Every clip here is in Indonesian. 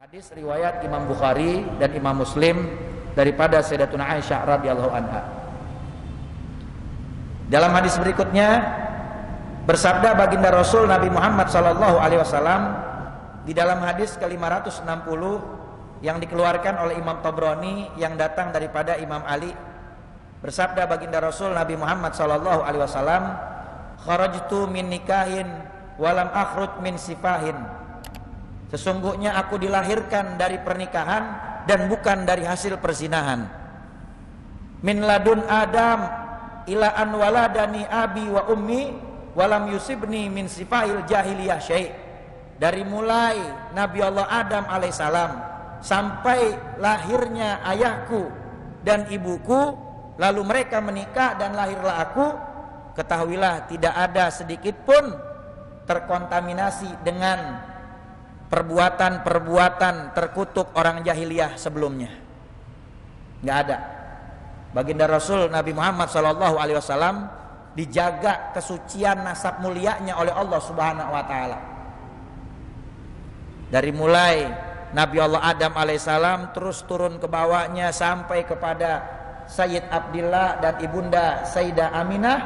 Hadis riwayat Imam Bukhari dan Imam Muslim daripada Sayyidatuna Aisyah radhiyallahu anha. Dalam hadis berikutnya bersabda baginda Rasul Nabi Muhammad sallallahu alaihi wasallam di dalam hadis ke-560 yang dikeluarkan oleh Imam Tabrani yang datang daripada Imam Ali. Bersabda baginda Rasul Nabi Muhammad sallallahu alaihi wasallam, "Kharajtu min nikahin walam akhruj min sifahin." Sesungguhnya aku dilahirkan dari pernikahan dan bukan dari hasil perzinahan. Min ladun Adam ila an waladani abi wa ummi walam yusibni min sifahil jahiliyah syai'. Dari mulai Nabi Allah Adam alaihissalam sampai lahirnya ayahku dan ibuku, lalu mereka menikah dan lahirlah aku, ketahuilah tidak ada sedikit pun terkontaminasi dengan perbuatan-perbuatan terkutuk orang jahiliyah sebelumnya. Nggak ada. Baginda Rasul Nabi Muhammad SAW dijaga kesucian nasab mulianya oleh Allah Subhanahu Wa Taala. Dari mulai Nabi Allah Adam alaihissalam terus turun ke bawahnya sampai kepada Sayyid Abdillah dan ibunda Sayyidah Aminah,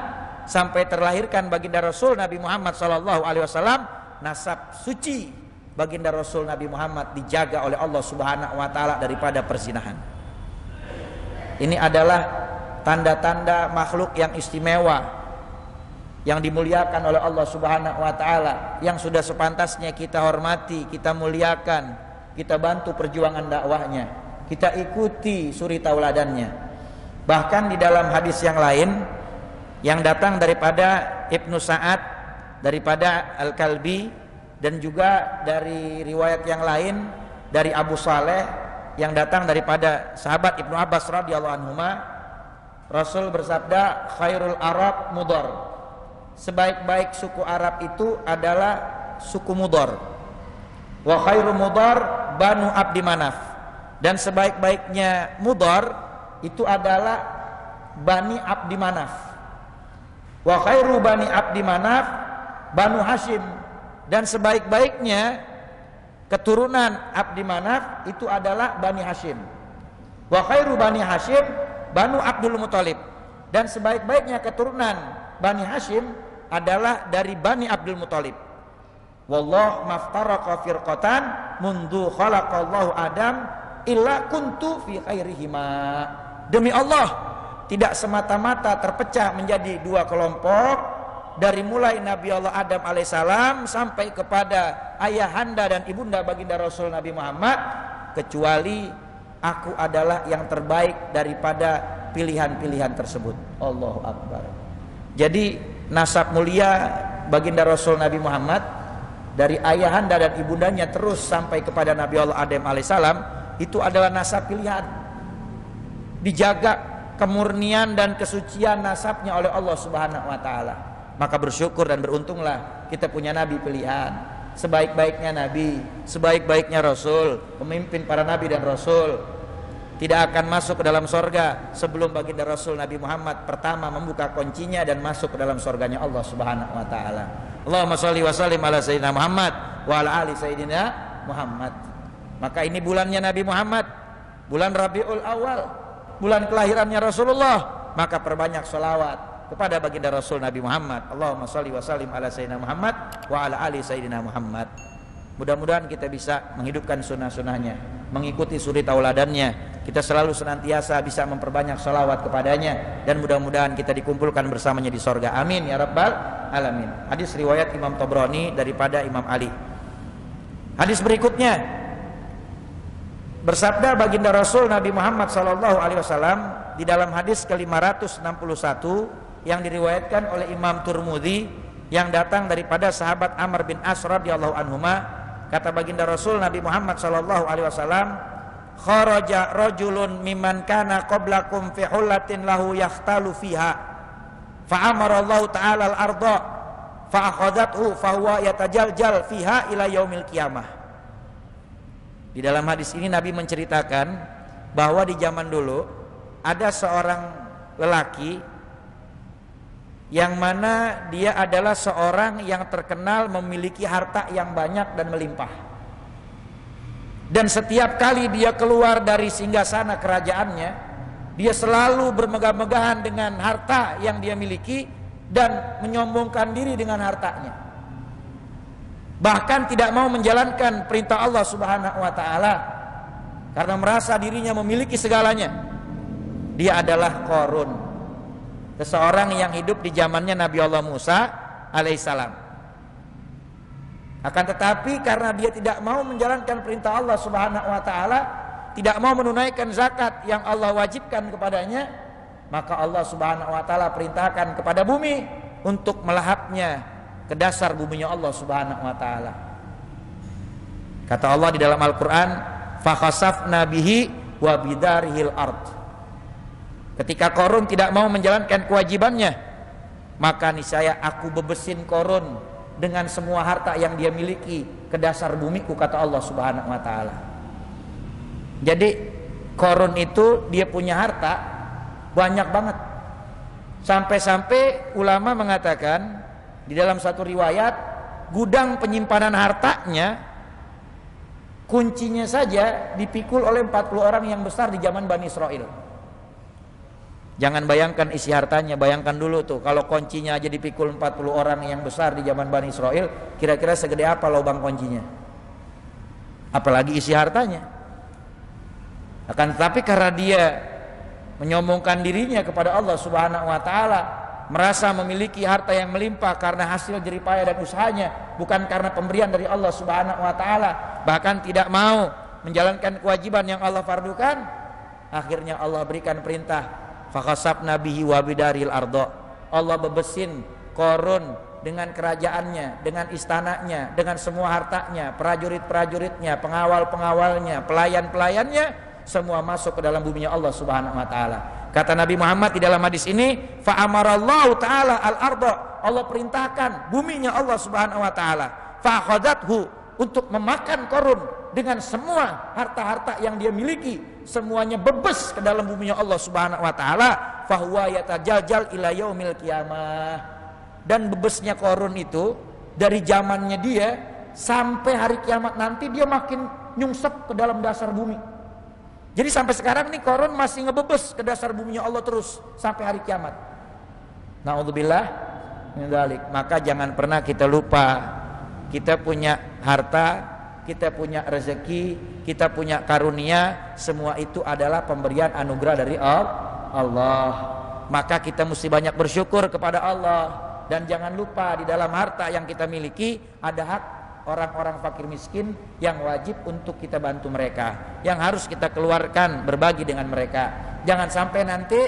sampai terlahirkan baginda Rasul Nabi Muhammad SAW, nasab suci baginda Rasul Nabi Muhammad dijaga oleh Allah Subhanahu wa taala daripada perzinahan. Ini adalah tanda-tanda makhluk yang istimewa yang dimuliakan oleh Allah Subhanahu wa taala, yang sudah sepantasnya kita hormati, kita muliakan, kita bantu perjuangan dakwahnya, kita ikuti suri tauladannya. Bahkan di dalam hadis yang lain yang datang daripada Ibnu Sa'ad, daripada Al-Kalbi, dan juga dari riwayat yang lain dari Abu Saleh yang datang daripada sahabat Ibnu Abbas radhiyallahu anhuma, Rasul bersabda, khairul Arab Mudhar. Sebaik-baik suku Arab itu adalah suku Mudhar. Wa khairu Mudhar Banu Abdi Manaf. Dan sebaik-baiknya Mudhar itu adalah Bani Abdi Manaf. Wa khairu Bani Abdi Manaf Banu Hashim. Dan sebaik-baiknya keturunan Abdi Manaf itu adalah Bani Hashim. Wa khairu Bani Hashim Banu Abdul Muthalib. Dan sebaik-baiknya keturunan Bani Hashim adalah dari Bani Abdul Muthalib. Wallah maftaraqa firqatan mundu khalaqallahu Adam illa kuntu fi khairihima. Demi Allah, tidak semata-mata terpecah menjadi dua kelompok dari mulai Nabi Allah Adam alaihissalam sampai kepada ayahanda dan ibunda baginda Rasul Nabi Muhammad, kecuali aku adalah yang terbaik daripada pilihan-pilihan tersebut. Allahu Akbar. Jadi nasab mulia baginda Rasul Nabi Muhammad dari ayahanda dan ibundanya terus sampai kepada Nabi Allah Adam alaihissalam itu adalah nasab pilihan, dijaga kemurnian dan kesucian nasabnya oleh Allah Subhanahu wa taala. Maka bersyukur dan beruntunglah kita punya nabi pilihan, sebaik-baiknya nabi, sebaik-baiknya rasul, pemimpin para nabi dan rasul. Tidak akan masuk ke dalam sorga sebelum baginda Rasul Nabi Muhammad pertama membuka kuncinya dan masuk ke dalam sorganya Allah Subhanahu wa taala. Allahumma sholli wa sallim ala sayyidina Muhammad wa ala ali sayyidina Muhammad. Maka ini bulannya Nabi Muhammad, bulan Rabiul Awal, bulan kelahirannya Rasulullah. Maka perbanyak sholawat kepada baginda Rasul Nabi Muhammad. Allahumma sholli wa sallim ala sayyidina Muhammad wa ala ali sayyidina Muhammad. Mudah-mudahan kita bisa menghidupkan sunnah-sunnahnya, mengikuti suri tauladannya. Kita selalu senantiasa bisa memperbanyak sholawat kepadanya, dan mudah-mudahan kita dikumpulkan bersamanya di sorga. Amin ya rabbal alamin. Hadis riwayat Imam Tabrani daripada Imam Ali. Hadis berikutnya bersabda baginda Rasul Nabi Muhammad SAW di dalam hadis ke-561 yang diriwayatkan oleh Imam Turmudi yang datang daripada sahabat Amr bin As radhiyallahu anhuma, kata baginda Rasul Nabi Muhammad SAW, kharaja rajulun mimman kana qablakum fi hullatin lahu yahtalu fiha fa amara Allah ta'ala al-ardha fa akhadhathu fa huwa yatajaljal fiha ila yaumil qiyamah. Di dalam hadis ini Nabi menceritakan bahwa di zaman dulu ada seorang lelaki yang mana dia adalah seorang yang terkenal memiliki harta yang banyak dan melimpah. Dan setiap kali dia keluar dari singgasana kerajaannya, dia selalu bermegah-megahan dengan harta yang dia miliki dan menyombongkan diri dengan hartanya. Bahkan tidak mau menjalankan perintah Allah Subhanahu wa taala karena merasa dirinya memiliki segalanya. Dia adalah Qarun, seseorang yang hidup di zamannya Nabi Allah Musa alaihissalam. Akan tetapi karena dia tidak mau menjalankan perintah Allah Subhanahu wa taala, tidak mau menunaikan zakat yang Allah wajibkan kepadanya, maka Allah Subhanahu wa taala perintahkan kepada bumi untuk melahapnya ke dasar buminya Allah Subhanahu wa taala. Kata Allah di dalam Al-Qur'an, fa khasafna bihi wa bidarihil ard. Ketika Qarun tidak mau menjalankan kewajibannya, maka niscaya aku bebesin Qarun dengan semua harta yang dia miliki ke dasar bumiku, kata Allah Subhanahu wa taala. Jadi Qarun itu dia punya harta banyak banget. Sampai-sampai ulama mengatakan di dalam satu riwayat, gudang penyimpanan hartanya kuncinya saja dipikul oleh 40 orang yang besar di zaman Bani Israel. Jangan bayangkan isi hartanya, bayangkan dulu tuh kalau kuncinya aja dipikul 40 orang yang besar di zaman Bani Israel, kira-kira segede apa lubang kuncinya? Apalagi isi hartanya. Akan tetapi karena dia menyombongkan dirinya kepada Allah Subhanahu wa taala, merasa memiliki harta yang melimpah karena hasil jeripaya dan usahanya, bukan karena pemberian dari Allah Subhanahu wa taala, bahkan tidak mau menjalankan kewajiban yang Allah fardukan, akhirnya Allah berikan perintah, fakhasabna bihi wa bidaril ardo. Allah bebesin Qarun dengan kerajaannya, dengan istananya, dengan semua hartanya, prajurit-prajuritnya, pengawal-pengawalnya, pelayan-pelayannya, semua masuk ke dalam buminya Allah Subhanahu wa taala. Kata Nabi Muhammad di dalam hadis ini, fa amarallahu taala al-ardo. Allah perintahkan buminya Allah Subhanahu wa taala, fa akhadhathu, untuk memakan Qarun dengan semua harta-harta yang dia miliki, semuanya bebes ke dalam buminya Allah Subhanahu wa taala, fahuwa yatajaljal ila yaumil qiyamah. Dan bebesnya Qarun itu dari zamannya dia sampai hari kiamat nanti, dia makin nyungsep ke dalam dasar bumi. Jadi sampai sekarang nih Qarun masih ngebebes ke dasar buminya Allah terus sampai hari kiamat. Naudzubillah min dzalik. Maka jangan pernah kita lupa, kita punya harta, kita punya rezeki, kita punya karunia, semua itu adalah pemberian anugerah dari Allah. Maka kita mesti banyak bersyukur kepada Allah. Dan jangan lupa di dalam harta yang kita miliki ada hak orang-orang fakir miskin yang wajib untuk kita bantu mereka, yang harus kita keluarkan, berbagi dengan mereka. Jangan sampai nanti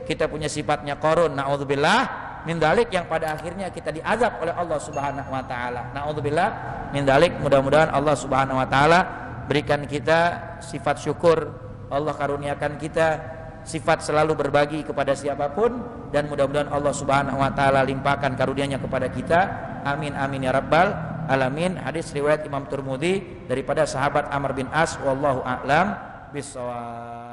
kita punya sifatnya Qarun, naudzubillah min dzalik, yang pada akhirnya kita diazab oleh Allah Subhanahu wa taala. Naudzubillah min dzalik. Mudah-mudahan Allah Subhanahu wa taala berikan kita sifat syukur, Allah karuniakan kita sifat selalu berbagi kepada siapapun, dan mudah-mudahan Allah Subhanahu wa taala limpahkan karunia-Nya kepada kita. Amin amin ya rabbal alamin. Hadis riwayat Imam Tirmidzi daripada sahabat Amr bin As, wallahu a'lam bissawab.